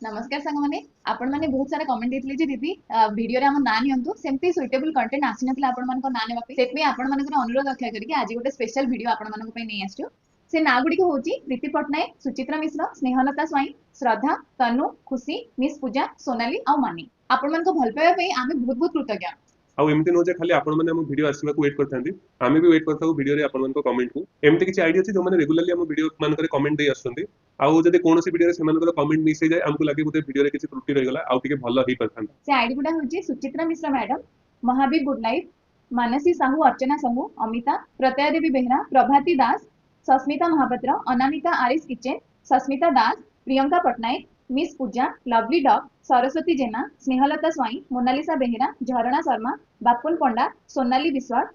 नमस्कार सांगमाने आपण माने बहुत सारा कमेंट देथिले जे दीदी वीडियो रे हम ना नियंतु सेमती सुइटेबल कंटेंट आसी नथिला आपण मान को ना नेबा पे सेत में आपण मान को अनुरोध रखा करी कि आज गोटे स्पेशल वीडियो आपण मान को पे नै आछो से ना गुडी को होची प्रीति पटनायक सुचित्रा मिश्र स्नेहलता स्वाई श्रद्धा तनु खुशी मिस पूजा सोनाली आ मानी आपण मान को भल पाए पे आमे बहुत बहुत कृतज्ञ आउ एमती नो जे खाली आपण माने हम वीडियो आसीबा को वेट करथांती आमे भी वेट करथाउ वीडियो रे आपण मन को कमेंट को एमती किछि आईडिया अछि जो माने रेगुलरली हम वीडियो मान करे कमेंट दे आछथांती आउ जदि कोनोसी वीडियो रे सेमान को कमेंट मिस जाय हमको लागे बोते वीडियो रे किछि त्रुटि रहि गला आउ टिके भलो ही परथांता से आईडी गुडा होची Suchitra Mishra madam Mahavir good life Mansi Sahu Archana Sahu Amita Pratyay Devi Behera Prabhati Das Sasmita Mahapatra Anamika आरिस kitchen Sasmita Das Priyanka Pattnaik miss Puja lovely dog Saraswati Jena Snehalata Swain Monalisa Behera Jharna Sharma Bapun Panda Sonali Biswas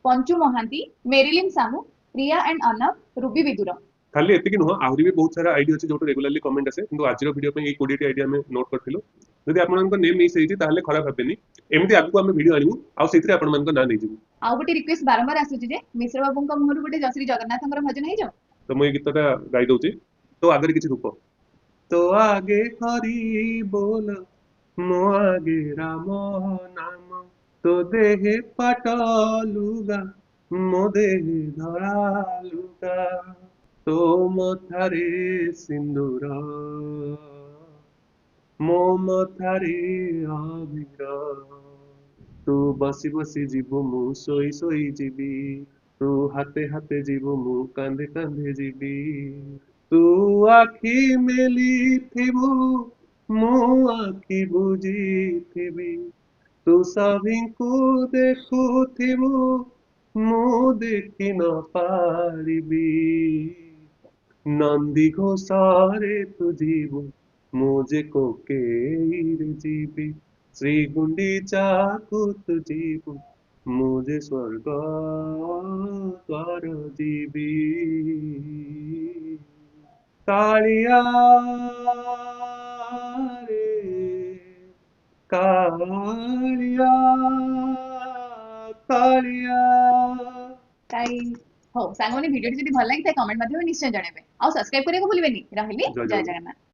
Panchu Mohanty Marilyn Sahu Priya and Arnab Ruby Bidur खाली एतिकी नुह आहुरी भी बहुत सारा आईडी अछि जोटो रेगुलरली कमेंट आसे किंतु आजिरो वीडियो पे ए 20 टी आईडी हमें नोट करथिलो जदि आपण मन को नेम मिस हेछि ताहले खराब भाबेनी एमती आगु हम वीडियो आनिबु आउ सेतिरे आपण मन को ना नै जिवु आउ गोटे रिक्वेस्ट बारंबार आसुची जे मिश्र बाबू को मुहर गोटे जश्री जगन्नाथଙ୍କର भजन हे जाऊ तो मैं गीतटा गाई दउची तो आगे किछि रूप तो आगे हरि बोल मो आगे राम नाम तो देहे पाटलुगा मो देहे धरालुगा तो मथारे सिंदूर मो मथारे अबीर तू बसी बसी जीवु मु सोई सोई जीवी तू हाथे हाथे जीवु मु कांधे कांधे जीवी तू आखि मेली थिबु मु आखि बुझी थिबी तू सभिଙ୍କୁ देखुथिबु मु देखि न पारिबी नंदी घोषारे तू जीवु मु जे कोकेईरे जीवी श्री गुंडीचा को तू जीवु मु जे स्वर्ग द्वार जीवी कालिया रे कालिया कालिया काई हो सांगोनी वीडियो जदी भल लागि त कमेंट माध्यम निश्चय जणेबे आ सब्सक्राइब करे को भूलिबेनी रहली जय जय जगन्नाथ। जगन्नाथ।